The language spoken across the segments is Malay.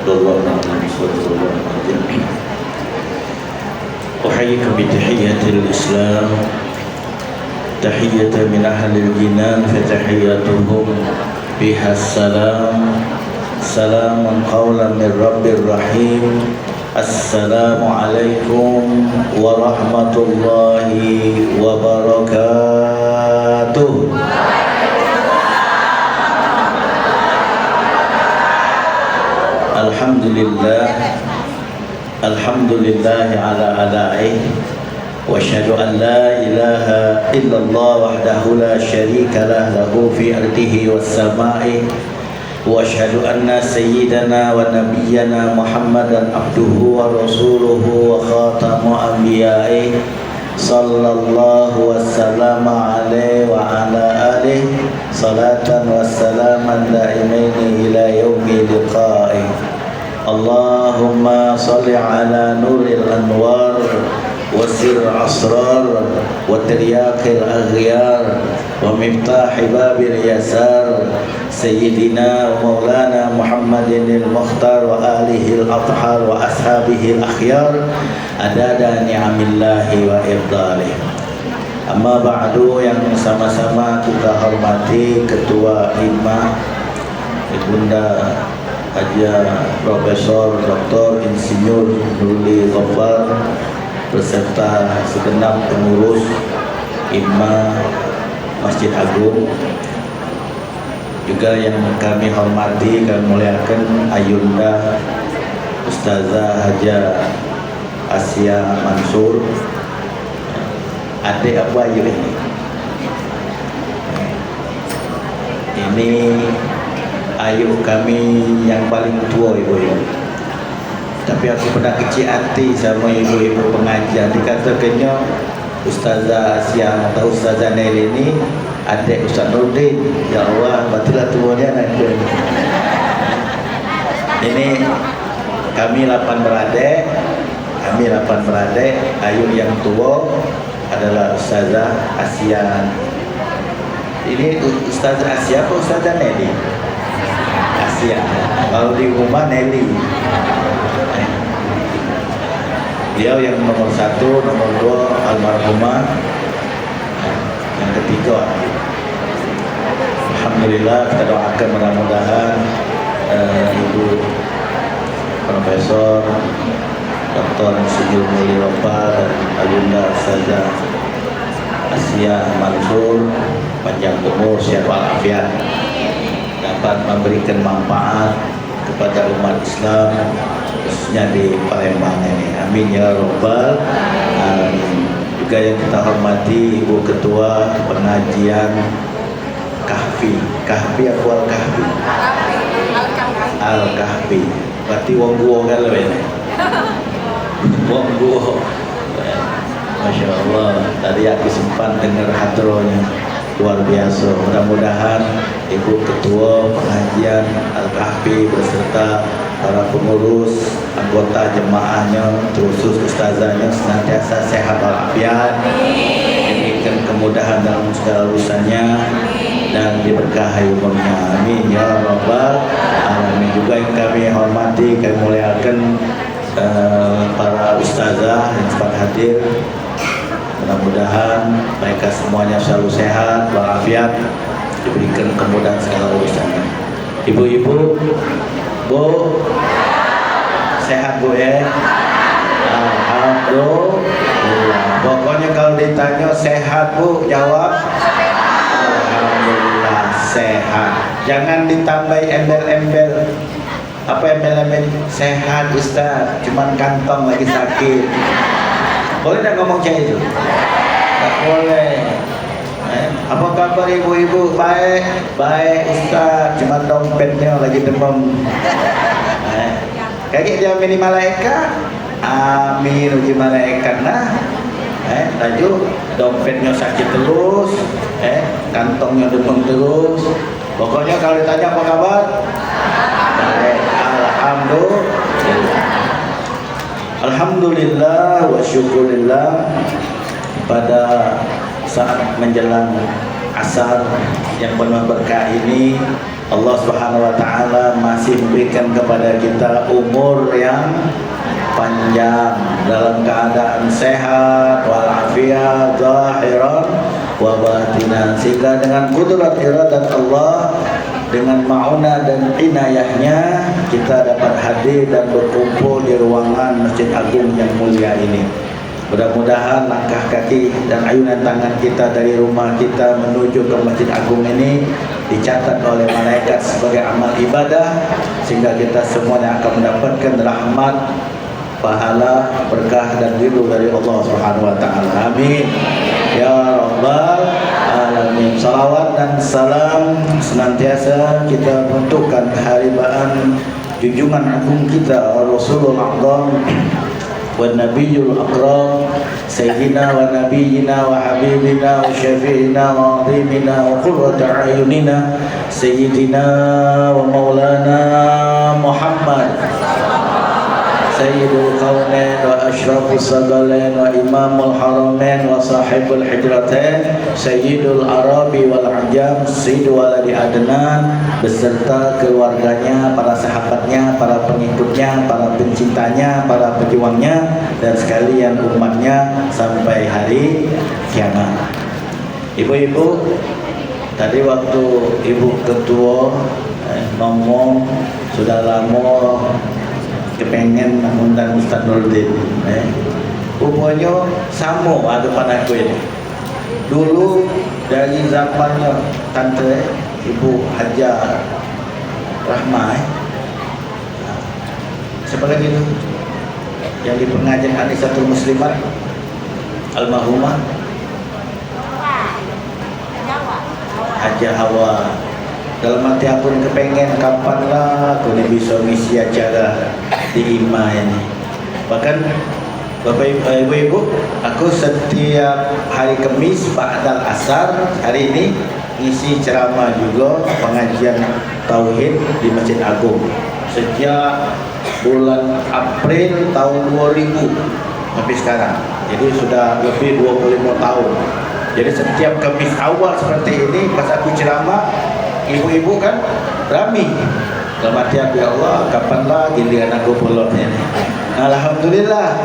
Bismillahirrahmanirrahim. Uhayyikum bi tahiyyatil Islam, tahiyyatan min ahlil jinan, fa tahiyyatuhum biha salam. Salamun qawlan min rabbir rahim. Assalamualaikum warahmatullahi wabarakatuh. Alhamdulillah ala ala'ih, wa asyhadu an la ilaha illallah wahdahu la syarika lah, lahu fi ardihi was sama'i, wa asyhadu anna sayyidana wa nabiyyana Muhammadan abduhu wa rasuluhu wa khatamu anbiya'i, sallallahu wassallama alaihi wa ala alihi salatan wassalaman daimaini ila yaumi liqa'i. Allahumma salli ala nuril anwar wa sir asrar wa tiryaqil aghyar wa miftahi babil yasar sayyidina wa maulana Muhammadin al-mukhtar wa alihi al-athhar wa ashabihi al-akhyar adada ni'amillahi wa irdalih. Amma ba'du, yang sama-sama kita hormati Ketua Himma Ibunda Haja Profesor Dr. Insinyur Nurli Ghaffar beserta segenap pengurus Himma Masjid Agung, juga yang kami hormati, kami muliakan Ayunda Ustazah Haja Asia Mansur. Adik apa Ayu ini? Ini Ayu kami yang paling tua, ibu-ibu. Tapi aku pernah kecil hati sama ibu-ibu pengajar. Dikatakannya Ustazah Asia atau Ustazah Nelly ini adik Ustaz Nurdin. Ya Allah, betullah tuanya nanti. Ini kami 8 beradik. Ayu yang tua adalah Ustazah Asia. Ini Ustazah Asia apa Ustazah Nelly? Asia. Kalau di rumah Nelly. Dia yang nomor 1, nomor 2 almarhumah, yang ketiga. Alhamdulillah, kita doakan mudah-mudahan Ibu Profesor Dr. Insinyur Nurli Ghaffar dan Ayunda Ustazah Asia Mansur panjang umur, sehat walafiat, dapat memberikan manfaat kepada umat Islam khususnya di Palembang ini. Amin ya robbal alamin. Juga yang kita hormati Ibu Ketua Pengajian Kahfi apa Al-Kahfi? Al-Kahfi. Berarti wong gua kan lo ini. Wong gua. Masya Allah. Tadi aku sempat dengar hadronya. Luar biasa. Mudah-mudahan Ibu Ketua Pengajian Al-Kahfi beserta para pengurus, anggota jemaahnya, khusus ustazahnya senantiasa sehat walafiat, diberikan kemudahan dalam segala urusannya dan diberkahi umurnya. Amin ya rabbal alamin. Juga yang kami hormati, kami muliakan para ustazah yang sempat hadir. Mudah-mudahan mereka semuanya selalu sehat walafiat, diberikan kemudahan segala urusannya. Ibu-ibu, Bu, sehat Bu ya? Alhamdulillah. Pokoknya kalau ditanya sehat Bu, jawab alhamdulillah sehat. Jangan ditambah embel-embel. Apa embel-embel? Sehat Ustaz, cuman kantong lagi sakit. Boleh tak ngomong macam itu? Tak boleh. Apa kabar ibu-ibu? Baik Ustaz, cuma dompetnya lagi demam. Kayak dia mini malaikat. Amin uji malaikat nah. Laju dompetnya sakit terus, kantongnya demam terus. Pokoknya kalau ditanya apa kabar? Baik, alhamdulillah. Alhamdulillah wa syukurillah. Pada saat menjelang asar yang penuh berkah ini, Allah Subhanahu wa taala masih memberikan kepada kita umur yang panjang dalam keadaan sehat walafiat zahiran wa batinan, sehingga dengan kudrat iradat Allah, dengan ma'unah dan inayahnya, kita dapat hadir dan berkumpul di ruangan Masjid Agung yang mulia ini. Mudah-mudahan langkah kaki dan ayunan tangan kita dari rumah kita menuju ke Masjid Agung ini dicatat oleh malaikat sebagai amal ibadah, sehingga kita semuanya akan mendapatkan rahmat, pahala, berkah dan ridho dari Allah Subhanahu wa taala. Amin ya rabbal alamin. Salawat dan salam senantiasa kita untukkan haribaan junjungan agung kita Rasulullah wa Nabiyul Akram Sayyidina wa Nabiyina wa Habibina wa Syafi'ina wa Azimina wa Qurrata Ayunina Sayyidina wa Maulana Muhammad Sayyidul Qawnain wa Ashrafus Sagalain wa Imamul Haramain wa Sahibul Hijratain Sayyidul Arabi wal Ajam Sayyidul Waladi Adnan beserta keluarganya, para sahabatnya, para pengikutnya, para pencintanya, para pejuangnya, dan sekalian umatnya sampai hari kiamat. Ibu-ibu, tadi waktu Ibu Ketua ngomong sudah lama kepengen mengundang Ustaz Nurdin, rupanya sama ada pada aku ini. Dulu dari zamannya Tante Ibu Hajar Rahmah, siapa lagi itu yang di pengajian Anisatul Muslimat almarhumah Haja Hawa. Dalam hati aku kepengen kapanlah aku bisa ngisi acara di IMA ini. Bahkan Bapak Ibu, aku setiap hari Kamis ba'dal asar hari ini ngisi ceramah juga pengajian tauhid di Masjid Agung sejak bulan April tahun 2000 sampai sekarang. Jadi sudah lebih 25 tahun. Jadi setiap Kamis awal seperti ini pas aku ceramah, ibu-ibu kan rami. Dalam hati aku, ya Allah, kapanlah giliran aku pulangnya. Alhamdulillah,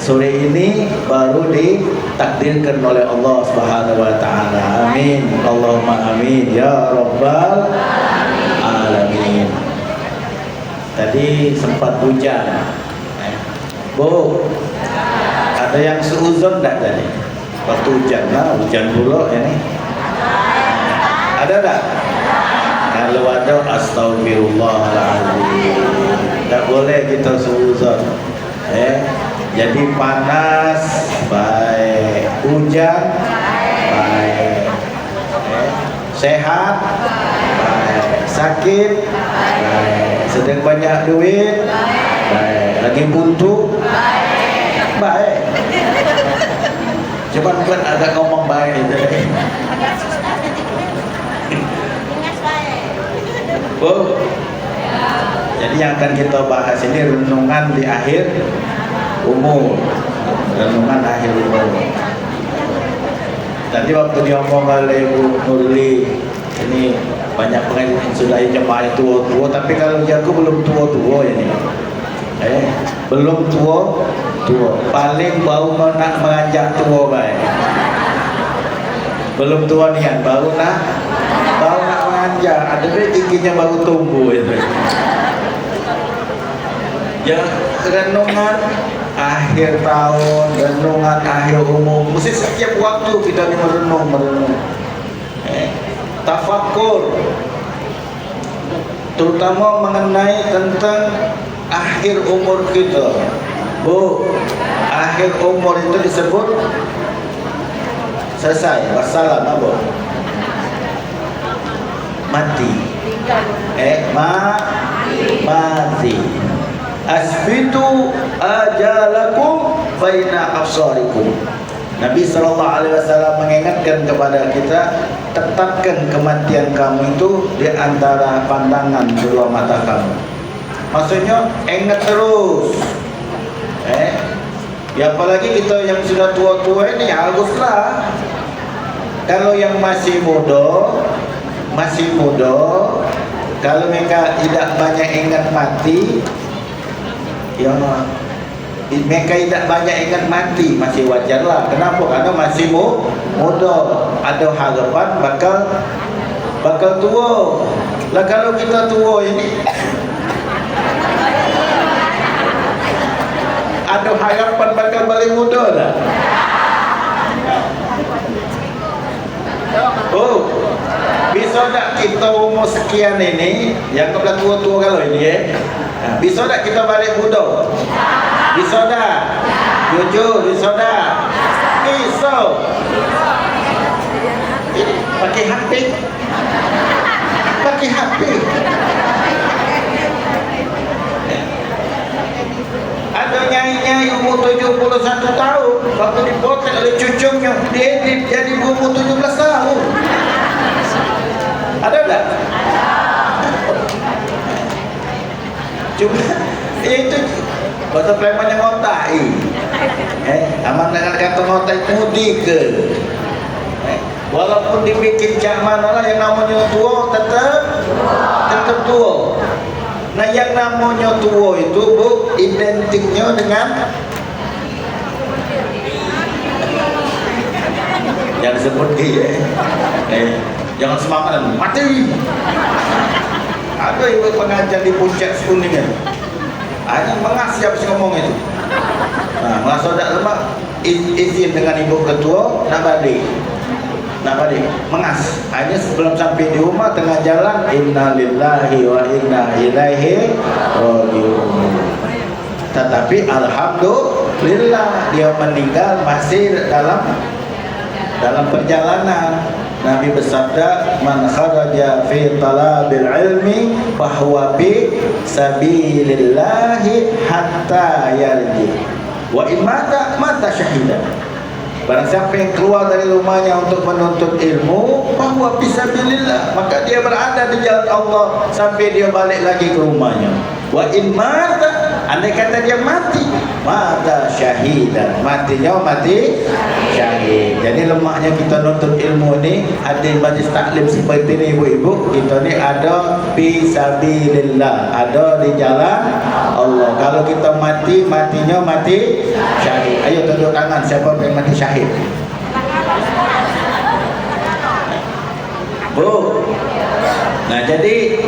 sore ini baru ditakdirkan oleh Allah Subhanahu wa taala. Amin. Allahumma amin ya rabbal alamin. Tadi sempat hujan. Bu, ada yang seuzon enggak tadi? Waktu hujan, nah hujan pula ini. Ada tak? Kalau ada, astagfirullahaladzim. Tak boleh kita seuzon. Jadi panas baik, hujan baik, sehat baik, sakit baik, sedang banyak duit baik, lagi buntu baik. Cuman bukan agak ngomong baik itu. Oh, jadi yang akan kita bahas ini renungan di akhir umur, renungan akhir umur. Tadi waktu diomong oleh Ibu Nurli, ini banyak pengajian yang sudah jemaah tua-tua, tapi kalau aku belum tua-tua ini, belum tua, paling baru nak mengajak tua baik. Belum tua niat, baru nak mengajak, ada giginya baru tumbuh itu. Ya, renungan akhir tahun, renungan akhir umur, mesti setiap waktu kita merenung. Tafakkur, terutama mengenai tentang akhir umur kita. Bu, akhir umur itu disebut selesai, wassalam, apa? Mati. Mati. Asbitu ajalakum baina absarikum. Nabi SAW mengingatkan kepada kita, tetapkan kematian kamu itu di antara pandangan kedua mata kamu. Maksudnya ingat terus. Ya apalagi kita yang sudah tua-tua ini, haruslah. Kalau yang masih muda, masih muda, kalau mereka tidak banyak ingat mati, ya mereka tidak banyak ingat mati, masih wajar lah. Kenapa? Karena masih muda, ada harapan bakal tua. Lah kalau kita tua ini, ada harapan bakal balik muda lah. Oh, bisa tak kita umur sekian ini, yang kebelah tua-tua kalau ini ya, bisa tak kita balik muda? Bisa tak? Jujur, bisa tak? Bisa. Ini pakai HP. Pakai HP. Ada nyai-nyai umur 71 tahun, waktu dipotret oleh cucunya, diedit jadi umur 17 tahun. Ada tak? Cuma itu bahasa preman yang ngotai. Aman dengan kata ngotai mudi ke. Walaupun dibikin cak mana lah, yang namanya tua tetap tua. Nah, yang namanya tua itu bu, identiknya dengan yang disebut dia, jangan semangat mati. Ada ibu pengajar di puncak Kuningan, hanya mengas siapa sih ngomong itu. Nah, masa tak lemak izin dengan ibu ketua nak balik. Mengas hanya sebelum sampai di rumah tengah jalan, innalillahi wa inna ilaihi raji'un. Tetapi alhamdulillah dia meninggal masih dalam perjalanan. Nabi bersabda, man kharaja fi talabil ilmi bahwa bi sabilillahi hatta yarji wa in mata syahidan. Barang siapa yang keluar dari rumahnya untuk menuntut ilmu, bahwa fisabilillah, maka dia berada di jalan Allah sampai dia balik lagi ke rumahnya. Wa in mata, andai kata dia mati, mata syahidan, matinya mati syahid. Jadi lemaknya kita nuntut ilmu ni, ada majlis taklim seperti ni ibu-ibu, kita ni ada fisabilillah, ada di jalan Allah. Kalau kita mati, matinya mati syahid. Ayo tunjuk tangan siapa yang mati syahid. Bu. Nah, jadi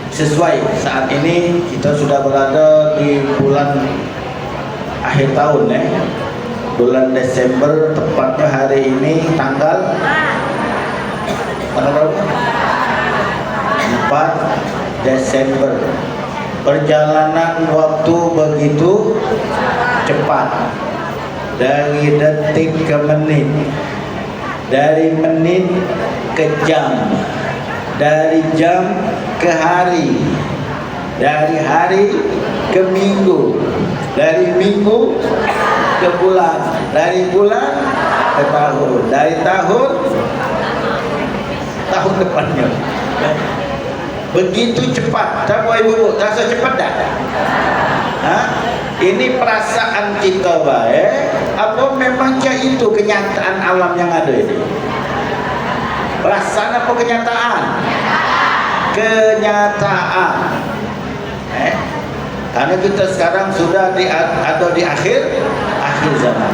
sesuai saat ini kita sudah berada di bulan akhir tahun bulan Desember, tepatnya hari ini tanggal berapa? 4 Desember. Perjalanan waktu begitu cepat, dari detik ke menit, dari menit ke jam, dari jam ke hari, dari hari ke minggu, dari minggu ke bulan, dari bulan ke tahun, dari tahun depannya. Begitu cepat. Tak boleh ibu, rasa cepat tak? Ini perasaan kita baik, apa memang itu kenyataan alam yang ada ini? Perasaan apa kenyataan? Kenyataan. Karena kita sekarang sudah ada di akhir zaman.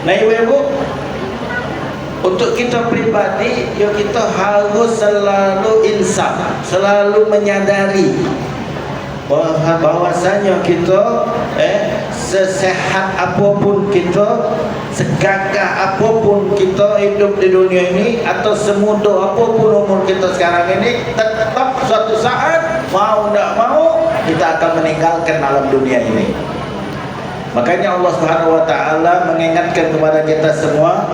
Nah, ibu-ibu, untuk kita pribadi, ya kita harus selalu insaf, selalu menyadari bahwasanya kita sesehat apapun kita, segagah apapun kita hidup di dunia ini, atau semuda apapun umur kita sekarang ini, tetap suatu saat mau tidak mau kita akan meninggalkan alam dunia ini. Makanya Allah Subhanahu wa taala mengingatkan kepada kita semua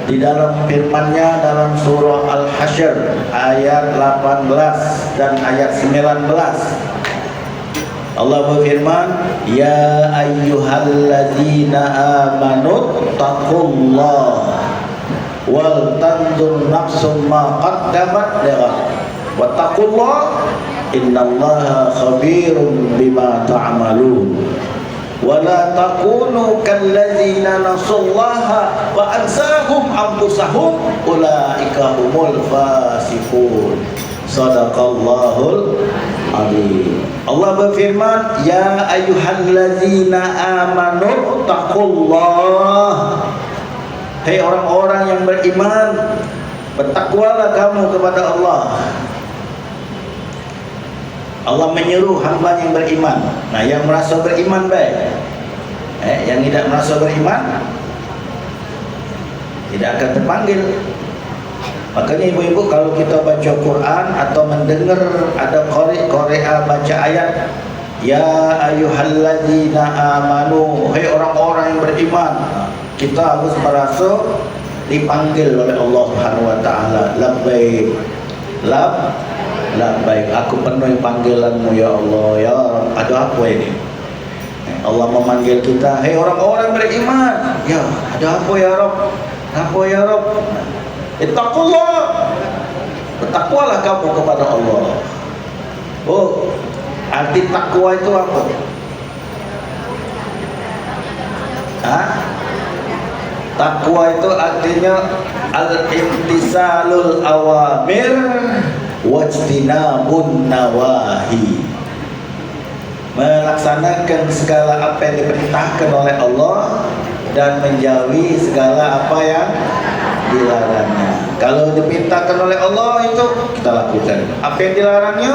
di dalam firman-Nya dalam surah Al-Hasyr ayat 18 dan ayat 19. Allah berfirman, ya ayyuhalladzina amanu taqullaha wal tanzur nafsum ma qaddamat lighad wattaqullaha innallaha khabirum bima ta'malun. wala takunu kallazina nasullaha wa ansahum anfusahum ulaika humul fasiqun. Sadaqallahul azim. Allah berfirman, ya ayyuhallazina amanu taqullah. Hai orang-orang yang beriman, bertakwalah kamu kepada Allah. Allah menyeru hamba yang beriman. Nah, yang merasa beriman baik. Yang tidak merasa beriman tidak akan terpanggil. Makanya ibu-ibu, kalau kita baca Quran atau mendengar ada Korea baca ayat, ya ayyuhalladzina amanu, hai orang-orang yang beriman, kita harus merasa dipanggil oleh Allah Subhanahu wa taala. Labbaik, labbaik, aku penuhi panggilanmu ya Allah. Ya, ada apa ini? Allah memanggil kita, hei orang-orang beriman. Ya, ada apa ya Rabb? Apa ya Rabb? Ittaqullah, bertakwalah kamu kepada Allah. Oh, arti takwa itu apa? Takwa itu artinya al-imtisalul awamir wajtinabun nawahi, melaksanakan segala apa yang diperintahkan oleh Allah dan menjauhi segala apa yang dilarangnya. Kalau diperintahkan oleh Allah itu kita lakukan, apa yang dilarangnya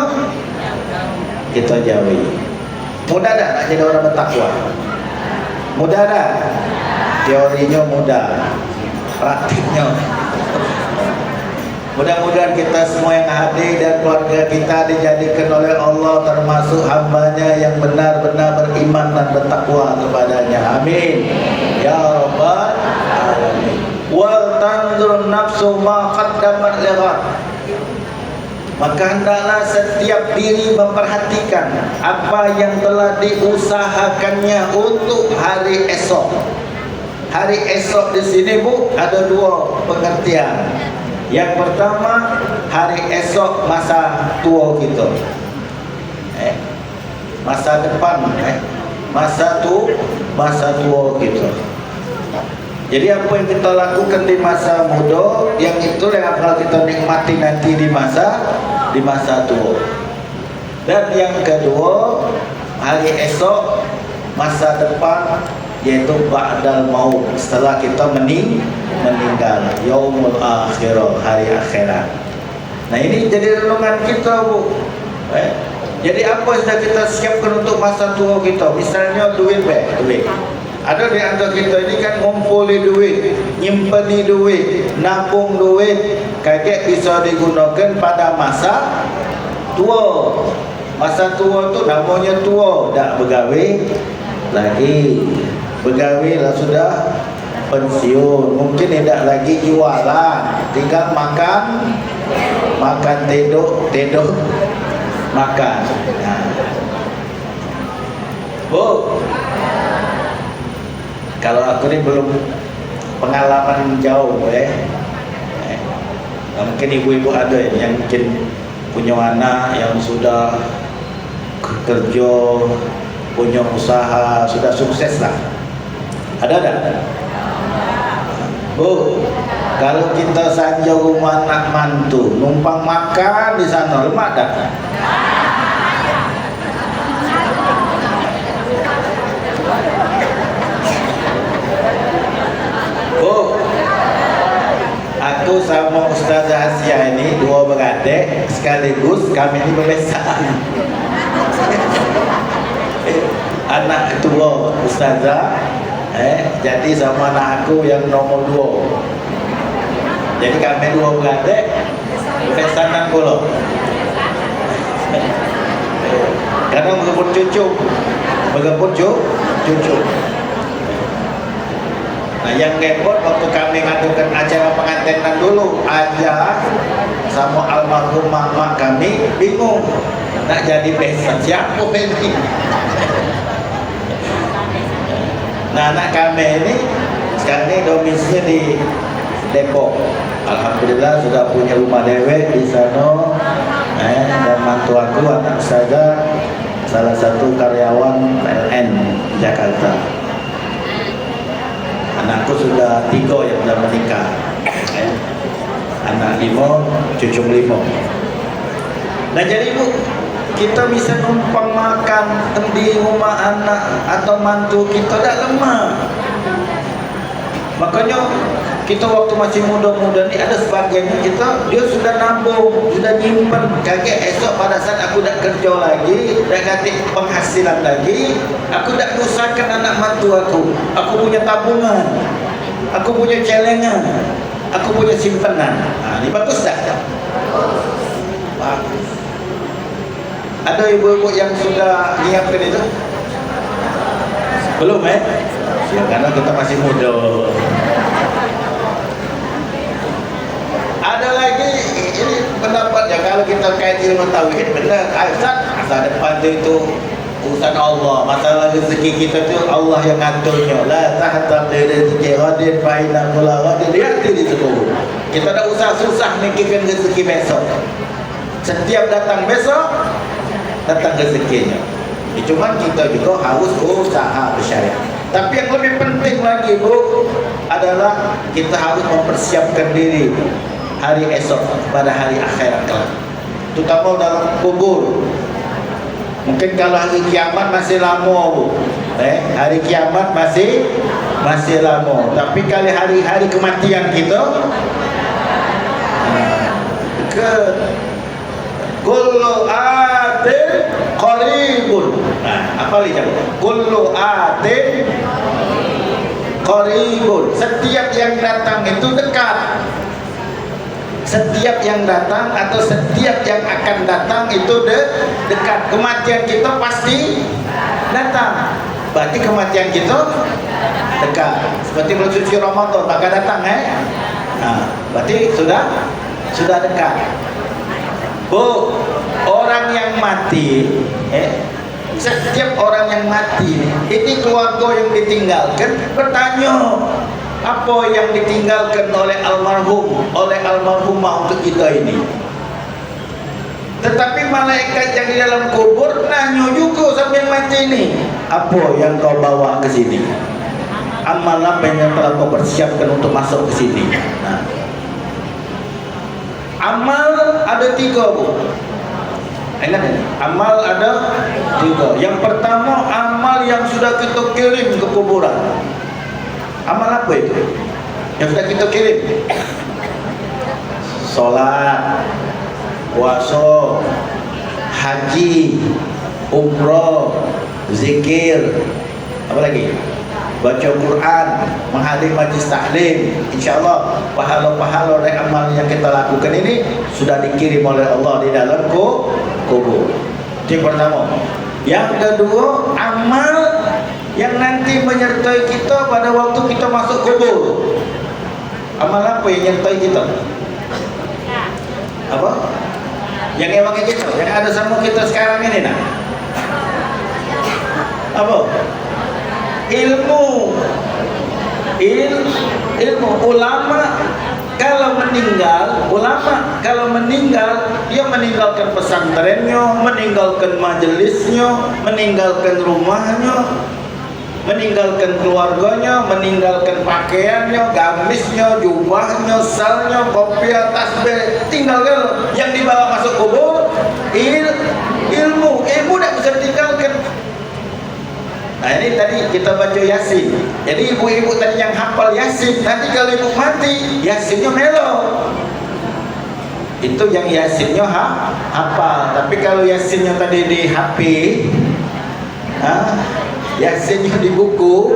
kita jauhi. Mudah dah nak jadi orang bertakwa? Mudah dah? Teorinya mudah, praktiknya. Mudah-mudahan kita semua yang hadir dan keluarga kita dijadikan oleh Allah termasuk hambanya yang benar-benar beriman dan bertakwa kepadanya. Amin ya rabbal alamin. Wal tanzur nafsu ma qaddamat lighad. Maka hendaklah setiap diri memperhatikan apa yang telah diusahakannya untuk hari esok. Hari esok di sini Bu ada dua pengertian. Yang pertama, hari esok masa tua kita, masa depan, masa tua kita. Jadi apa yang kita lakukan di masa muda, yang itu yang akan kita nikmati nanti di masa tua. Dan yang kedua, hari esok, masa depan, yaitu ba'dal maut, setelah kita meninggal, yaumul akhirah, hari akhirat. Nah, ini jadi renungan kita Bu. Jadi apa yang sudah kita siapkan untuk masa tua kita? Misalnya duit. Ada di antara kita ini kan ngumpuli duit, nyimpen duit, nabung duit, kakek bisa digunakan pada masa tua. Masa tua tu namanya tua, tak begawe lagi. Begawe lah sudah pensiun, mungkin tidak lagi jualan, tinggal makan, tidur, makan. Bu, kalau aku ni belum pengalaman jauh, mungkin ibu-ibu ada yang mungkin punya anak yang sudah kerja, punya usaha, sudah sukses lah. Ada tak? Bu, kalau kita saja rumah anak mantu, numpang makan di sana, lemak tak? Bu, aku sama Ustazah Asia ini dua beradik, sekaligus kami ini bebesan. Anak tua Ustazah, jadi sama anak aku yang nomor 2. Jadi kami dua beradik bebesanan pula. Kadang bergeput cucu. Nah, yang repot waktu kami ngadukan acara pengantinan dulu aja sama almarhum mama kami bingung nak jadi besan siapa ini. Nah, anak kami ini sekarang ini domisili di Depok. Alhamdulillah sudah punya rumah dewek di sana. Dan mantu aku anak saja salah satu karyawan PLN Jakarta. Anakku sudah 3 yang sudah menikah, anak 5, cucu 5. Nah jadi Bu, kita bisa numpang makan di rumah anak atau mantu kita tak lemah. Makanya kita waktu masih muda-muda ni ada sebagiannya dia sudah nabung, sudah nyimpan. Kaget esok pada saat aku dah kerja lagi, dah ganti penghasilan lagi, aku dah usahakan anak mantu aku. Aku punya tabungan, aku punya celengan, aku punya simpanan. Ini bagus tak? Bagus. Ada ibu-ibu yang sudah nyiapkan itu? Belum ya, karena kita masih muda. Ada lagi ini pendapatnya, kalau kita kait ilmu tauhid benar, asal depan itu urusan Allah. Masalah rezeki kita tu Allah yang ngaturnya. La tahta rezeki radin fa inna kula radin yati disebut. Kita tak usah susah mikirkan rezeki besok. Setiap datang besok datang rezekinya. Cuma kita juga harus usaha bersyariat. Tapi yang lebih penting lagi Bu adalah kita harus mempersiapkan diri hari esok pada hari akhirat kelak, terutama dalam kubur. Mungkin kalau hari kiamat masih lama Bu, hari kiamat masih lama. Tapi kali hari-hari kematian kita ke kullu atin qaribun. Apa lihat? Kullu atin qaribun. Setiap yang datang itu dekat. Setiap yang datang atau setiap yang akan datang itu dekat. Kematian kita pasti datang. Berarti kematian kita dekat. Seperti bulan suci Ramadan maka datang berarti sudah dekat. Bu, orang yang mati, setiap orang yang mati ini keluarga yang ditinggalkan bertanya apa yang ditinggalkan oleh almarhumah untuk kita ini. Tetapi malaikat yang di dalam kubur nanya juga sambil mati ini, apa yang kau bawa ke sini? Amal apa yang telah kau persiapkan untuk masuk ke sini? Amal ada 3 Bu. Ingat ini, amal ada 3. Yang pertama amal yang sudah kita kirim ke kuburan. Amal apa itu yang sudah kita kirim? Salat, puasa, haji, umrah, zikir, apa lagi? Baca Quran, menghadiri majlis taklim. InsyaAllah pahala-pahala dari amal yang kita lakukan ini sudah dikirim oleh Allah di dalam kubur. Itu yang pertama. Yang kedua, amal yang nanti menyertai kita pada waktu kita masuk kubur. Amal apa yang menyertai kita? Apa? Yang emangnya kita, yang ada sama kita sekarang ini apa? Ilmu. Ulama kalau meninggal dia meninggalkan pesantrennya, meninggalkan majelisnya, meninggalkan rumahnya, meninggalkan keluarganya, meninggalkan pakaiannya, gamisnya, jubahnya, salnya, kopiah, tasbih, tinggalkan. Yang dibawa masuk kubur ilmu tak bisa ditinggalkan. Nah ini tadi kita baca Yasin. Jadi ibu-ibu tadi yang hafal Yasin, nanti kalau ibu mati Yasinnya melo. Itu yang Yasinnya hafal. Tapi kalau Yasinnya tadi di HP, Yasinnya di buku,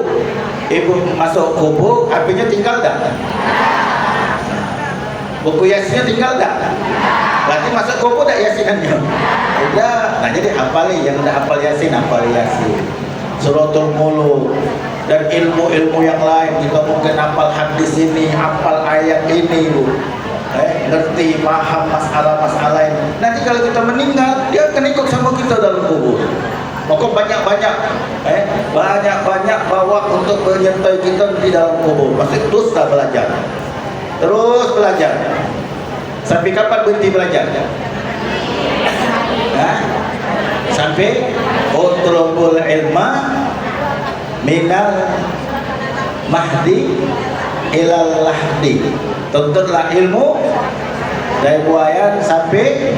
ibu masuk kubur, HP-nya tinggal tak? Buku Yasinnya tinggal tak? Berarti masuk kubur tak Yasinannya? Udah. Nah jadi hafali, yang udah hafal Yasin, hafal Yasin, Suratul Mulk, dan ilmu-ilmu yang lain. Kita mungkin hafal hadis ini, hafal ayat ini Bu, ngerti, paham masalah-masalah ini. Nanti kalau kita meninggal, dia akan ikut sama kita dalam kubur. Maka banyak-banyak bawa untuk menyertai kita di dalam kubur. Maksud teruslah belajar, terus belajar. Sampai kapan berhenti belajar? Sampai utlubul ilma minal mahdi ilal lahdi. Tuntutlah ilmu dari buayan sampai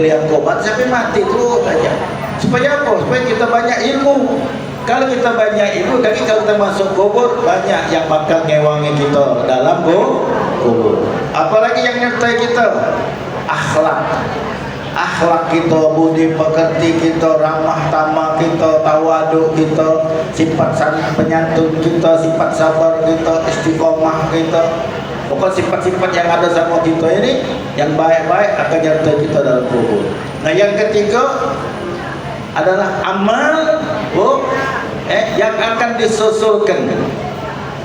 liang komat, sampai mati terus aja. Supaya apa? Supaya kita banyak ilmu. Kalau kita banyak ilmu, kalau kita masuk kubur, banyak yang bakal ngewangi kita dalam kubur. Apalagi yang nyertai kita akhlak kita, budi pekerti kita, ramah tamah kita, tawadu kita, sifat penyantun kita, sifat sabar kita, istiqomah kita. Pokok sifat-sifat yang ada sama kita ini, yang baik-baik akan nyertai kita dalam kubur. Nah, yang ketiga adalah amal yang akan disusulkan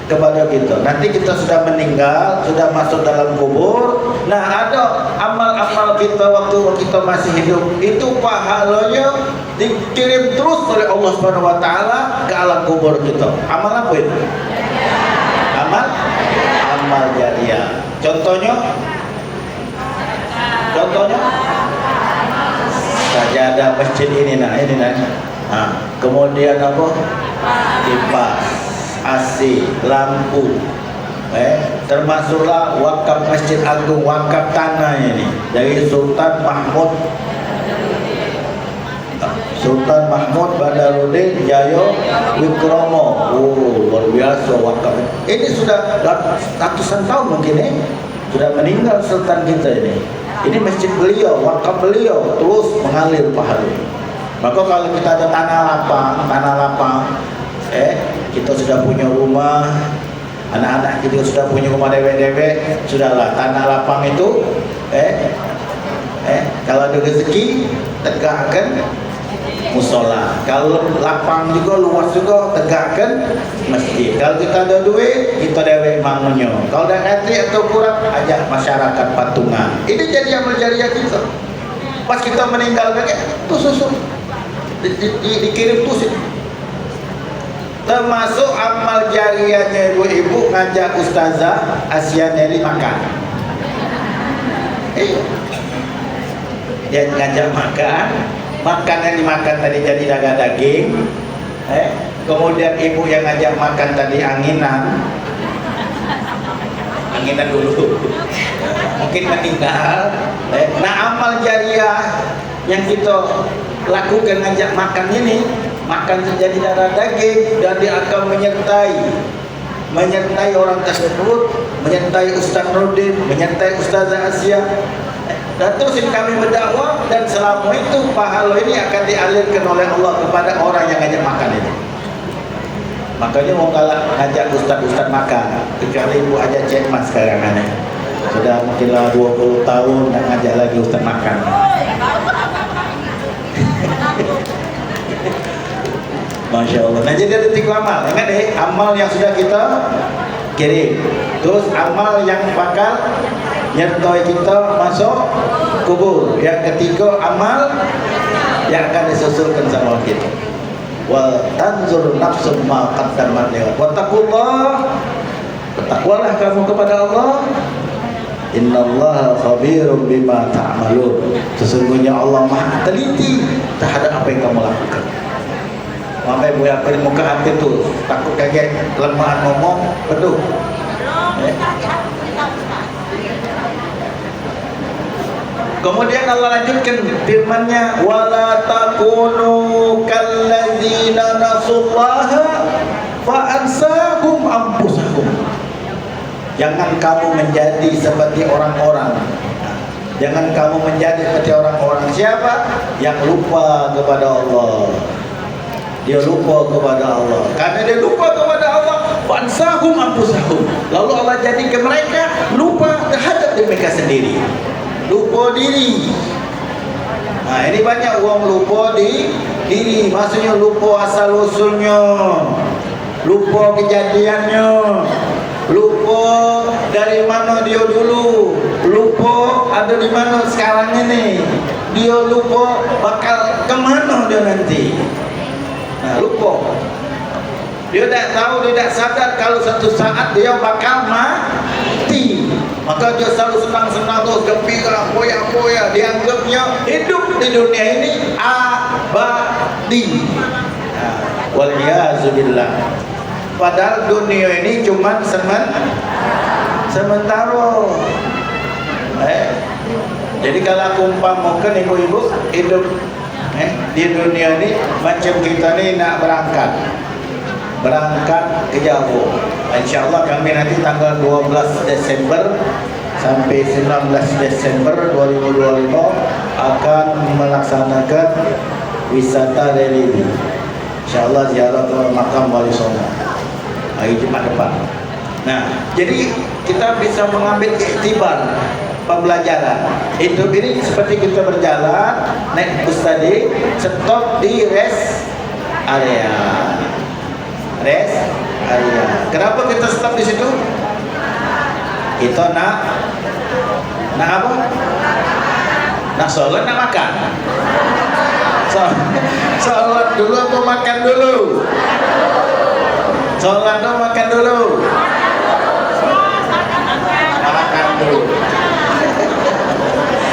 kepada kita. Nanti kita sudah meninggal, sudah masuk dalam kubur. Nah, ada amal-amal kita waktu kita masih hidup, itu pahalanya dikirim terus oleh Allah Subhanahu wa taala ke alam kubur kita. Amal apa itu? Amal jariah. Contohnya sajadah masjid ini nah. Kemudian apa? Kipas, AC, lampu, termasuklah wakaf Masjid Agung, wakaf tanah ini dari Sultan Mahmud Badarudin Jayo Wikromo. Luar biasa wakaf. Ini sudah ratusan tahun mungkin sudah meninggal Sultan kita ini. Ini masjid beliau, wakaf beliau terus mengalir pahala. Maka kalau kita ada tanah lapang, kita sudah punya rumah, anak-anak kita sudah punya rumah dewek-dewek, sudahlah tanah lapang itu, kalau ada rezeki tegakkan musola. Kalau lapang juga, luas juga, tegakkan masjid. Kalau kita ada duit, kita dewek mangunyo. Kalau ada nanti atau kurang, ajak masyarakat patungan. Ini jadi amal jariah kita. Pas kita meninggal itu susun. Dikirim tuh sih. Termasuk amal jariahnya ibu-ibu ngajak Ustazah Asia Neri makan. Dia ngajak makan yang dimakan tadi jadi daging. Kemudian ibu yang ngajak makan tadi anginan dulu. Mungkin meninggal. Nah, amal jariah yang kita lakukan ngajak makan ini, makan jadi darah daging, dan dia akan menyertai orang tersebut, menyertai Ustaz Nurdin, menyertai Ustazah Asia, dan terus kami berdakwah, dan selama itu pahala ini akan dialirkan oleh Allah kepada orang yang ngajak makan ini. Makanya mau ngajak Ustaz makan, kecuali ibu ajak Cik Mas sekarang aneh. Sudah mungkinlah 20 tahun dan ngajak lagi Ustaz makan. Masya Allah. Nah, jadi ada 3 amal. Ingat amal yang sudah kita kirim. Terus amal yang bakal nyertai kita masuk kubur. Yang ketiga amal yang akan disusulkan sama kita. Wal tanzur nafsum ma qaddamat liwat. Wattaqullah. Bertakwalah kamu kepada Allah. Innallaha khabirum bima ta'malun. Sesungguhnya Allah Maha teliti terhadap apa yang kamu lakukan. Sampai buaya pada muka hati tu takut kaget, kelemahan ngomong, betul. Kemudian Allah lanjutkan firman-Nya, wala takunu kalladzina nasullaha fa ansahum anfusahum. Jangan kamu menjadi seperti orang-orang. Jangan kamu menjadi seperti orang-orang siapa yang lupa kepada Allah. Dia lupa kepada Allah. Karena dia lupa kepada Allah, fansahum anfusahum. Lalu Allah jadikan mereka lupa terhadap diri mereka sendiri. Lupa diri. Nah, ini banyak orang lupa diri. Maksudnya lupa asal usulnya, lupa kejadiannya, lupa dari mana dia dulu, lupa ada di mana sekarang ini. Dia lupa bakal kemana dia nanti. Nah, lupa. Dia tak tahu, dia tak sadar kalau satu saat dia bakal mati. Maka dia selalu senang-senang terus, gembira, poya-poya. Dianggapnya hidup di dunia ini abadi. Waliyazubillah. Padahal dunia ini cuma sementara. Jadi kalau aku umpamakan ibu-ibu hidup di dunia ini macam kita ni nak berangkat ke jauh. InsyaAllah kami nanti tanggal 12 Desember sampai 19 Desember 2025 akan melaksanakan wisata religi. InsyaAllah ziarah ke makam Wali Songo hari Jumat depan. Nah, jadi kita bisa mengambil iktibar pembelajaran. Hidup ini seperti kita berjalan naik bus tadi, stop di rest area. Kenapa kita stop di situ? Kita nak apa? Nak sholat, nak makan. Sholat dulu atau makan dulu? Sholat atau makan dulu? Makan dulu.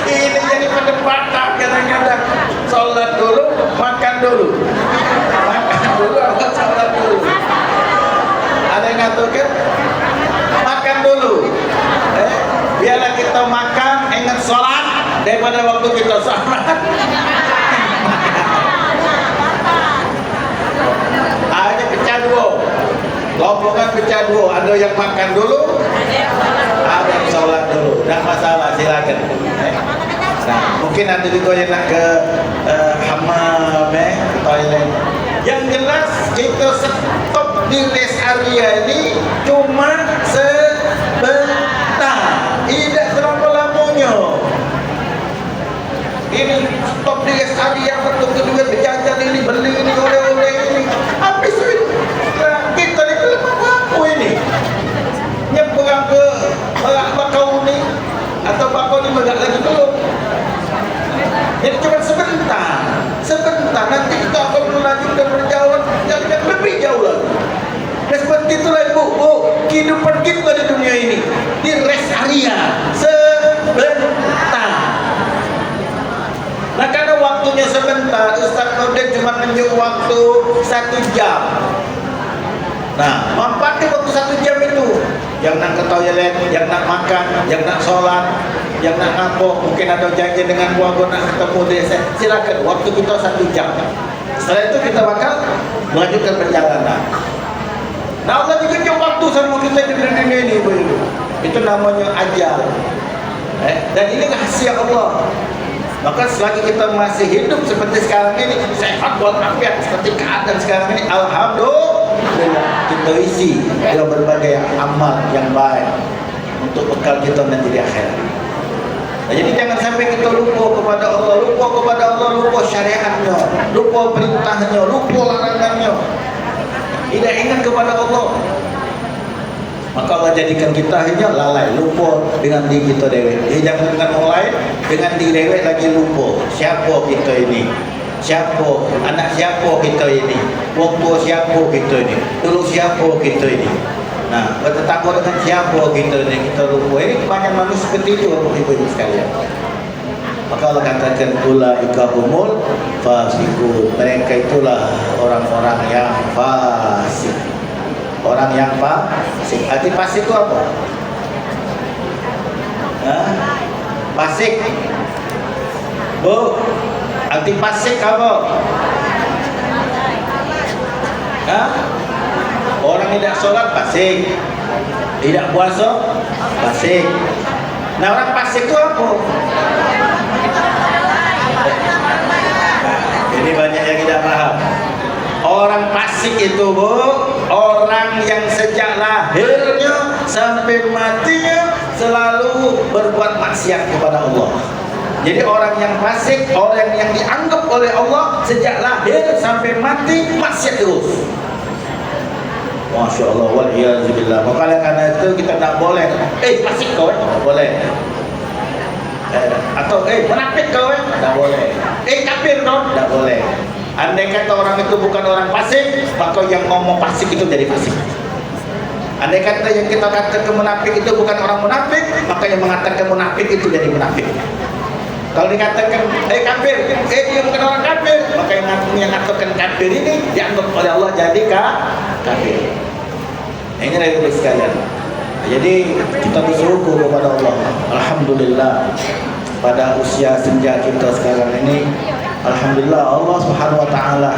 Ini jadi perdebatan kadang-kadang. Sholat dulu, makan dulu. Makan dulu atau sholat dulu? Ada yang ngaturkan? Makan dulu. Biarlah kita makan, ingat sholat daripada waktu kita sholat. Hanya pecah dua. Lompongan pecah dua. Ada yang makan dulu, ada yang sholat dulu. Tak masalah, silakan. Nah, mungkin ada juga yang nak ke hammam, toilet. Yang jelas kita stop di rest area ini cuma sebentar, tidak terlalu lamanya. Ini stop di rest area untuk kedua berjajan ini, beli ini, oleh-oleh ini. Habis itu kita ni belum apa ini. Nyebrang ke bakau ni atau bakau ni megak lagi belum. Jadi cuma sebentar nanti kita akan melanjutkan perjalanan yang lebih jauh lagi. Dan seperti itulah ibu, kehidupan kita di dunia ini di rest area sebentar. Nah, karena waktunya sebentar, Ustaz Nurdin cuma menunjuk waktu 1 jam. Nah, manfaatkan waktu 1 jam itu. Yang nak ke toilet, yang nak makan, yang nak sholat, yang nak ngapok, mungkin ada janji dengan keluarga nak ketemu desa, silakan. Waktu kita 1 jam. Setelah itu kita bakal melanjutkan perjalanan. Nah, Allah juga jauh waktu sama kita di dunia ini, ibu. Itu namanya ajal. Dan ini rahasia Allah. Maka selagi kita masih hidup seperti sekarang ini, sehat walafiat seperti keadaan sekarang ini, alhamdulillah, kita isi dengan berbagai amal yang baik untuk bekal kita nanti di akhirat. Nah, jadi jangan sampai kita lupa kepada Allah, lupa syariatnya, lupa perintahnya, lupa larangannya, tidak ingat kepada Allah. Maka Allah jadikan kita hanya lalai, lupa dengan diri kita dewek. Jangan dengan orang lain, dengan diri dewek lagi lupa. Siapa kita ini? Siapa? Anak siapa kita ini? Wong tua siapa kita ini? Dulu siapa kita ini? Nah, bertetangga dengan siapa kita ini? Kita lupa. Ini banyak manusia seperti itu, ibu-ibu sekalian. Maka Allah katakan ulaika humul fasiqun. Mereka itulah orang-orang yang fasik. Orang yang fasik. Arti fasik itu apa? Fasik. Bu, arti fasik apa? Orang tidak sholat fasik, tidak puasa fasik. Nah, orang fasik itu apa? Ini banyak yang tidak paham. Orang fasik itu, Bu, orang yang sejak lahirnya sampai matinya selalu berbuat maksiat kepada Allah. Jadi orang yang fasik, orang yang dianggap oleh Allah sejak lahir sampai mati maksiat terus. Masya Allah, wal'iyazubillah. Maka karena itu kita tak boleh fasik kau, tak boleh. Atau menafik kau, tak boleh. Kafir kau, tak boleh. Andai kata orang itu bukan orang fasik, maka yang ngomong fasik itu jadi fasik. Andai kata yang kita katakan munafik itu bukan orang munafik, maka yang mengatakan munafik itu jadi munafik. Kalau dikatakan kafir, dia bukan orang kafir, maka yang kafir ini dianggap oleh Allah jadi kafir. Ini dari sekalian. Jadi kita bersyukur kepada Allah. Alhamdulillah pada usia senja kita sekarang ini, alhamdulillah Allah Subhanahu wa taala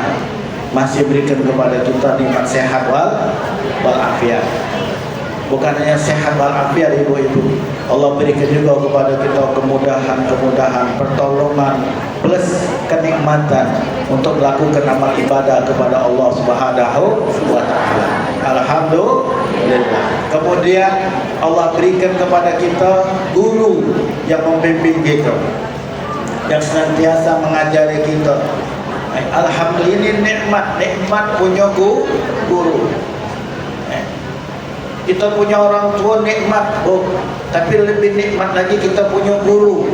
masih berikan kepada kita nikmat sehat wal afiat. Bukan hanya sehat wal afiat ibu-ibu, Allah berikan juga kepada kita kemudahan, pertolongan plus kenikmatan untuk melakukan amal ibadah kepada Allah Subhanahu wa taala. Alhamdulillah. Kemudian Allah berikan kepada kita guru yang membimbing kita, yang senantiasa mengajari kita. Alhamdulillah, ini nikmat punya guru. Kita punya orang tua nikmat, tapi lebih nikmat lagi kita punya guru.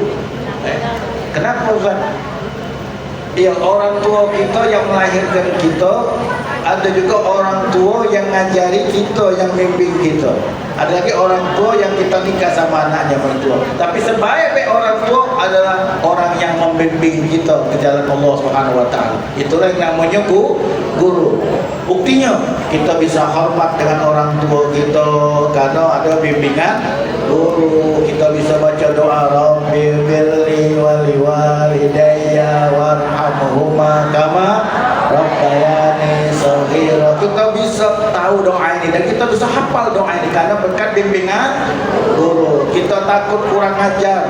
Kenapa Ustaz? Ya, orang tua kita yang melahirkan kita, ada juga orang tua yang ngajari kita, yang bimbing kita. Ada lagi orang tua yang kita nikah sama anaknya mertua. Tapi sebaik-baik orang tua adalah orang yang membimbing kita ke jalan Allah Subhanahu wa taala. Itulah yang namanya guru. Buktinya kita bisa hormat dengan orang tua kita karena ada bimbingan guru. Kita bisa baca doa Rabbi birli wali walidayya warhamhuma kama rabbayani shaghira. Kita bisa tahu doa ini dan kita bisa hafal doa ini karena berkat bimbingan guru. Kita takut kurang ajar,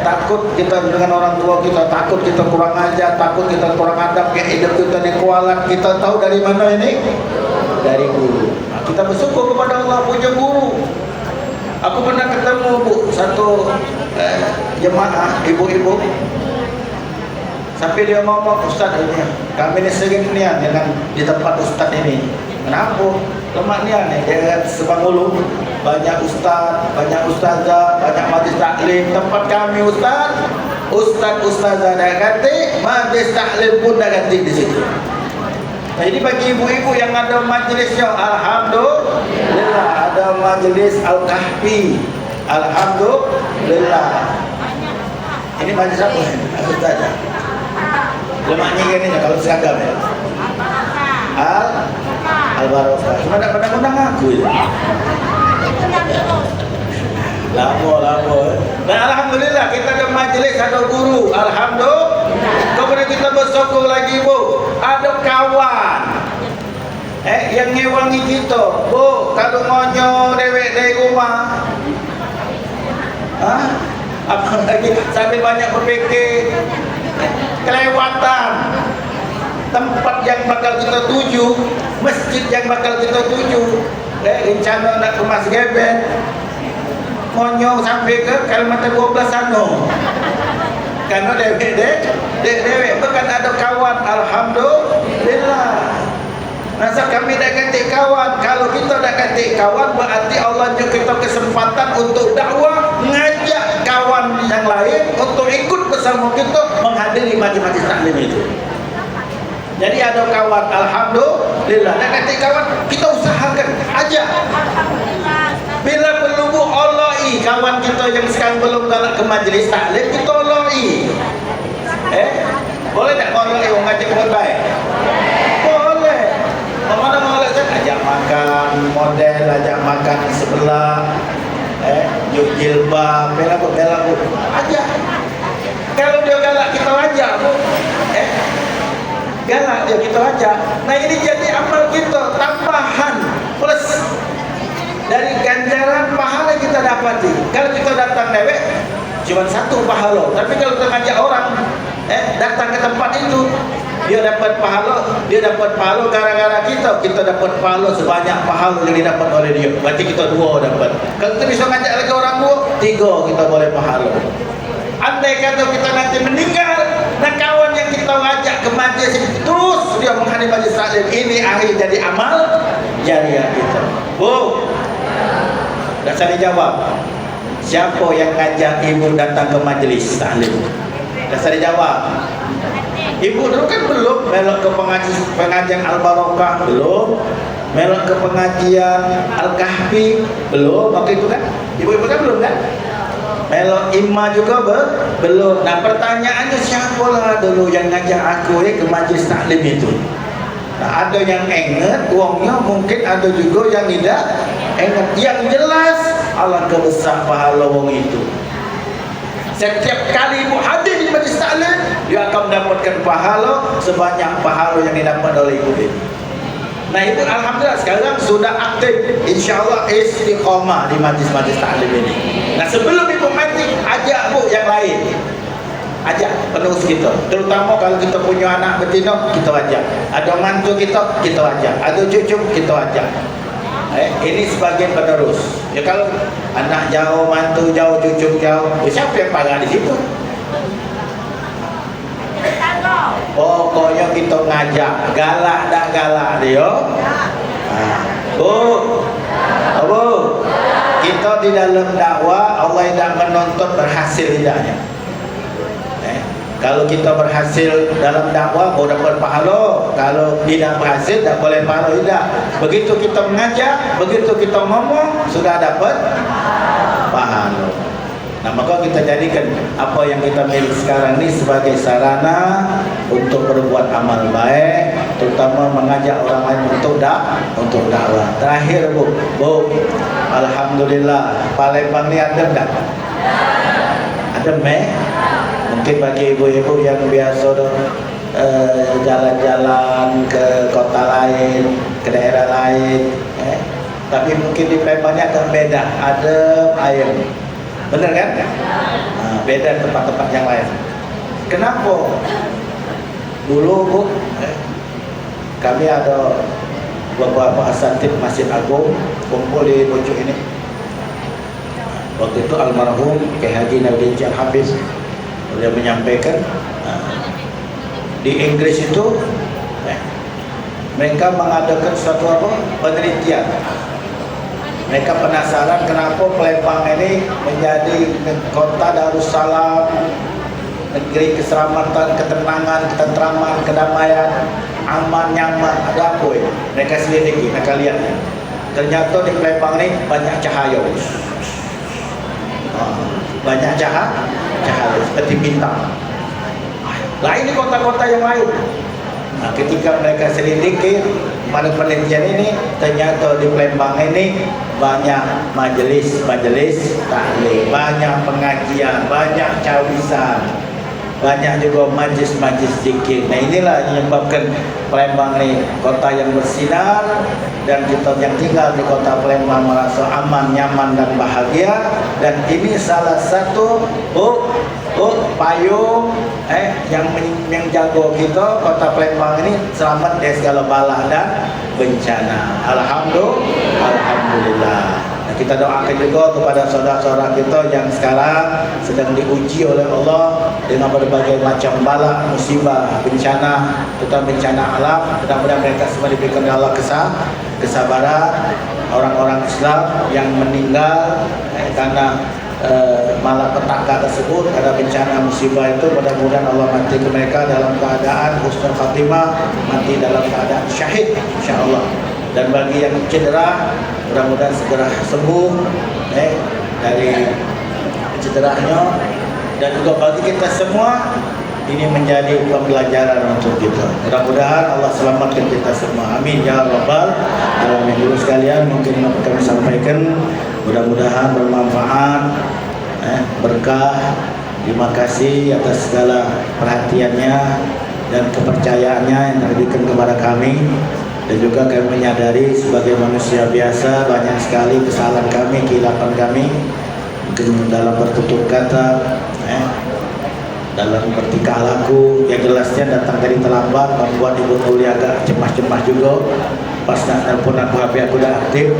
takut kita dengan orang tua kita, takut kita kurang ajar, takut kita kurang adab, hidup kita dikualat. Kita tahu dari mana ini? Dari guru. Nah, kita bersyukur kepada Allah punya guru. Aku pernah ketemu satu jemaah ibu-ibu. Sampai dia ngomong, Ustaz ini kami ini sering nian dengan di tempat Ustaz ini. Kenapa? Lemak nian nih, dia Sebangulu banyak ustaz, banyak ustazah, banyak majlis taklim. Tempat kami ustazah dah ganti, majlis taklim pun dah ganti di situ. Nah, jadi bagi ibu-ibu yang ada majlisnya, alhamdulillah, ada majlis Al-Kahfi, alhamdulillah. Ini majlis apa? Ustazah. Lemaknya gini kalau seragam ya. Al-Barokah. Cuma tak pernah undang aku ya. Lama. Dan alhamdulillah kita ada majlis, ada guru. Alhamdulillah. Kemudian kita bersyukur lagi ada kawan yang ngewangi kita. Kalau ngonyo dewek dari rumah. Apalagi sambil banyak berpikir kelewatan tempat yang bakal kita tuju, masjid yang bakal kita tuju. Rencana nak ke Mas Geben, monyo sampai ke Kalimantan 12 sana. Karena dewek bukan ada kawan. Alhamdulillah. Masa kami dah ganti kawan. Kalau kita dah ganti kawan, berarti Allah juga kita kesempatan untuk dakwah, ngajak kawan yang lain untuk ikut bersama kita menghadiri majlis taklim itu. Jadi ada kawan, alhamdulillah. Dan ganti kawan, kita usahakan aja. Bila perlu oloi kawan kita yang sekarang belum galak ke majlis taklim, kita oloi. Boleh tak oloi orang ngajak orang baik? Boleh. Mana oloi kan ajak makan model, ajak makan sebelah, jilbab, bela ajak. Kalau dia galak kita ajak, galak dia kita ajak. Nah, ini jadi amal kita tambahan plus dari ganjaran pahala kita dapati. Kalau kita datang dewek cuma satu pahala, tapi kalau kita ngajak orang datang ke tempat itu, dia dapat pahala gara-gara kita dapat pahala sebanyak pahala yang didapat oleh dia. Berarti kita dua dapat. Kalau kita bisa ngajak lagi orang dua, tiga kita boleh pahala. Andai kata kita nanti meninggal, nah kawan yang kita ajak ke majlis terus dia menghadiri majlis taklim, ini akhir jadi amal jariah kita. Dah saya jawab. Siapa yang ngajak ibu datang ke majlis taklim? Dah saya jawab. Ibu dulu kan belum melok ke pengajian Al-Barokah, belum melok ke pengajian Al-Kahfi, belum waktu itu kan? Ibu-ibu kan belum kan? Melok imam juga belum. Nah pertanyaannya, siapalah dulu yang ngajak aku ke majlis taklim itu? Nah, ada yang ingat uangnya, mungkin ada juga yang tidak ingat. Yang jelas Allah kebesar pahala wong itu. Setiap kali ibu hadir di majlis taklim, dia akan mendapatkan pahala sebanyak pahala yang didapat oleh ibu ini. Nah ibu alhamdulillah sekarang sudah aktif, insyaallah istiqomah di majlis-majlis taklim ini. Nah sebelum ibu mati, ajak bu yang lain, ajak penerus kita, terutama kalau kita punya anak betina, kita ajak, ada mantu kita ajak, ada cucu kita ajak. Ini sebagai penerus. Ya kalau anak jauh, mantu jauh, cucu jauh, siapa yang parah di situ? Pokoknya kita ngajak, galak dak galak dia. Bu, bu, kita di dalam dakwah Allah tidak menuntut berhasil tidaknya. Kalau kita berhasil dalam dakwah boleh dapat pahala, kalau tidak berhasil tak boleh pahala tidak. Begitu kita mengajak, begitu kita ngomong sudah dapat pahala. Nah maka kita jadikan apa yang kita miliki sekarang ini sebagai sarana untuk berbuat amal baik, terutama mengajak orang lain untuk dakwah. Terakhir bu, alhamdulillah Palembang ini adem tak? Adem Mungkin bagi ibu-ibu yang biasa jalan-jalan ke kota lain, ke daerah lain, tapi mungkin di Palembang ini agak beda, adem ayem. Benar kan? Nah, beda tempat-tempat yang lain. Kenapa? Dulu bu, kami ada beberapa asatid Masjid Agung kumpul di pojok ini. Waktu itu almarhum Kiai Haji Nawawi Al-Hafiz beliau menyampaikan di Inggris itu mereka mengadakan suatu penelitian. Mereka penasaran kenapa Palembang ini menjadi kota Darussalam, negeri keselamatan, ketenangan, ketentraman, kedamaian, aman, nyaman. Ada apa ya? Mereka selidiki, mereka lihat. Ternyata di Palembang ini banyak cahaya. Banyak cahaya seperti bintang. Lain di kota-kota yang lain. Nah, ketika mereka selidiki pada penelitian ini, ternyata di Palembang ini banyak majelis taklim, banyak pengajian, banyak cawisan, banyak juga majlis-majlis zikir. Nah inilah yang menyebabkan Palembang ini kota yang bersinar, dan kita yang tinggal di kota Palembang merasa aman, nyaman dan bahagia. Dan ini salah satu payung yang jago kita kota Palembang ini selamat dari segala bala dan bencana. Alhamdulillah. Nah, kita doakan juga kepada saudara-saudara kita yang sekarang sedang diuji oleh Allah dengan berbagai macam bala, musibah, bencana, terutama bencana alam. Mudah-mudahan mereka semua diberikan oleh Allah kesabaran. Orang-orang Islam yang meninggal karena malapetaka tersebut, ada bencana musibah itu, mudah-mudahan Allah mati ke mereka dalam keadaan husnul khatimah, mati dalam keadaan syahid insyaallah. Dan bagi yang cedera, mudah-mudahan segera sembuh dari cederanya. Dan juga bagi kita semua, ini menjadi pembelajaran untuk kita. Mudah-mudahan Allah selamatkan kita semua. Amin ya rabbal alamin. Dulu sekalian, mungkin yang kami sampaikan mudah-mudahan bermanfaat, berkah. Terima kasih atas segala perhatiannya dan kepercayaannya yang diberikan kepada kami. Dan juga kami menyadari sebagai manusia biasa banyak sekali kesalahan kami, kehilapan kami, mungkin dalam bertutur kata, dalam bertingkah laku. Yang jelasnya datang dari terlambat membuat Ibu Nuli agak cemas-cemas juga. Pas nak telepon aku, HP aku dah aktif.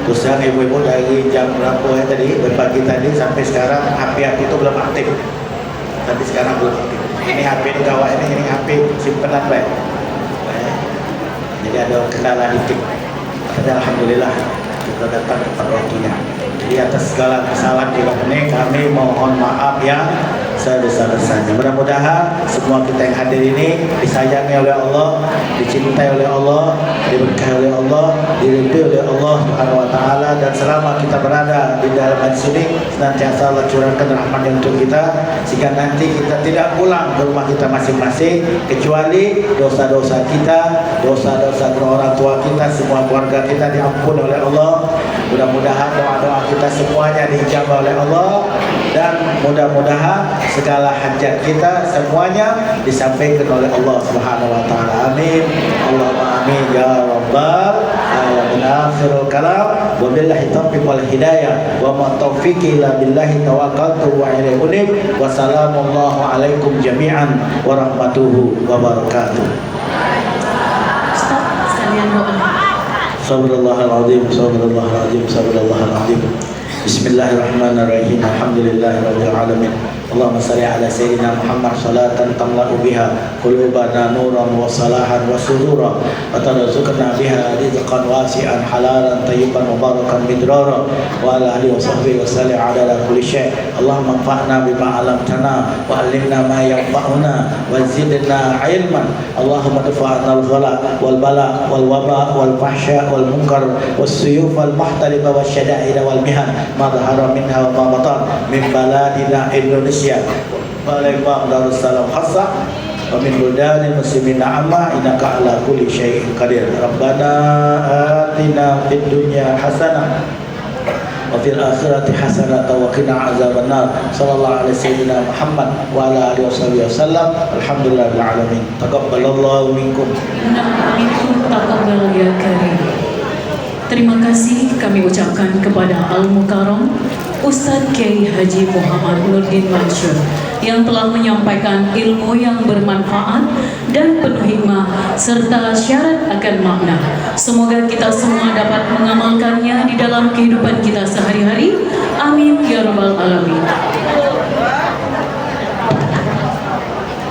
Terus yang ibu-ibu dari jam berapa tadi, pagi tadi sampai sekarang HP itu belum aktif. Tapi sekarang belum aktif. Ini HP ini gawat ini HP simpenan baik. Jadi ada kendala dikit. Tapi alhamdulillah kita datang tepat waktunya. Jadi atas segala kesalahan di ini kami mohon maaf yang sedosa-dosanya. Mudah-mudahan semua kita yang hadir ini disayangi oleh Allah, dicintai oleh Allah, diberkahi oleh Allah, diridhoi oleh Allah Subhanahu wa taala, dan selama kita berada di dalam majlis ini senantiasa Allah curahkan rahmat untuk kita sehingga nanti kita tidak pulang ke rumah kita masing-masing kecuali dosa-dosa kita, dosa-dosa orang tua kita, semua keluarga kita diampuni oleh Allah. Mudah-mudahan doa-doa kita semuanya diijabah oleh Allah, dan mudah-mudahan segala hajat kita semuanya disampaikan oleh Allah Subhanahu wa taala. Amin. Allahumma amin ya rabbal alamin. Akhirul kalam, wabillahi taufiq wal hidayah, wa ma taufiqi illa billahi tawakkaltu wa ilaihi unib. Wassalamu alaikum jami'an warahmatullahi wabarakatuh. Stop, sekalian doa. Subhanallahal-azim, subhanallahal-azim, subhanallahal-azim. Bismillahirrahmanirrahim. Alhamdulillahirabbil alamin. Allahumma shalli ala sayyidina Muhammad salatan tamla'u biha qulubana nuran wa salahan wa surura wa tarzuqna biha rizqan wasi'an halalan tayyiban mubarakan midrara wa ala alihi wa sahbihi wa sallim ala kulli syai'. Allahumma anfa'na bima 'allamtana wa 'allimna ma yanfa'una wa zidna 'ilman. Allahumma dafa'na al-ghala wal bala wal waba wal fahsya wal munkar was suyuf wal muhtalifa wasyada'id wal mihan ma dhahara minha wa ma batan min baladina Indonesia, Palembang Darussalam khassa, wa min buldani muslimina amma, innaka ala kulli syai'in qadir. Rabbana atina fid dunya hasanah wa fil akhirati hasanah wa qina azabannar. Sallallahu alaihi sayyidina Muhammad wa ala alihi wasallam. Alhamdulillahil alamin. Taqabbalallahu minkum. Minkum taqabbal ya karim. Terima kasih kami ucapkan kepada Al-Mukarram Ustadz Kiai Haji Muhammad Nurdin Mansur yang telah menyampaikan ilmu yang bermanfaat dan penuh hikmah serta syarat akan makna. Semoga kita semua dapat mengamalkannya di dalam kehidupan kita sehari-hari. Amin ya rabbal alamin.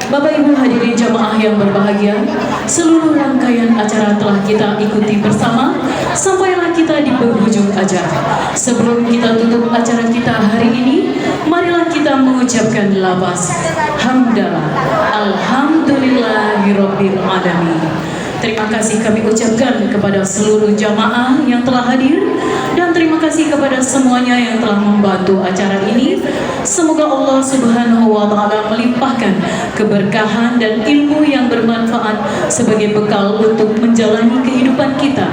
Bapak Ibu hadirin jamaah yang berbahagia, seluruh rangkaian acara telah kita ikuti bersama. Sampailah kita di penghujung acara. Sebelum kita tutup acara kita hari ini, marilah kita mengucapkan lafaz hamdalah alhamdulillahirabbil alamin. Terima kasih kami ucapkan kepada seluruh jamaah yang telah hadir, dan terima kasih kepada semuanya yang telah membantu acara ini. Semoga Allah Subhanahu wa taala melimpahkan keberkahan dan ilmu yang bermanfaat sebagai bekal untuk menjalani kehidupan kita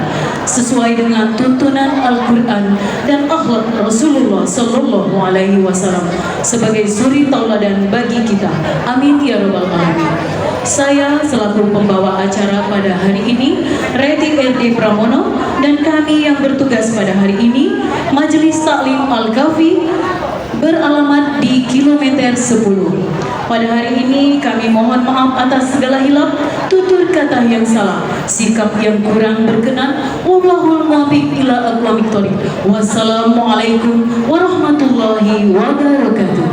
sesuai dengan tuntunan Al-Qur'an dan akhlak Rasulullah sallallahu alaihi wasallam sebagai suri tauladan bagi kita. Amin ya rabbal alamin. Saya selaku pembawa acara pada hari ini, Reti RD Pramono, dan kami yang bertugas pada hari ini, Majelis Taklim Al-Kafi, beralamat di kilometer 10. Pada hari ini kami mohon maaf atas segala hilaf, tutur kata yang salah, sikap yang kurang berkenan. Wallahul muwaffiq ila aqwamit thoriq. Wassalamualaikum warahmatullahi wabarakatuh.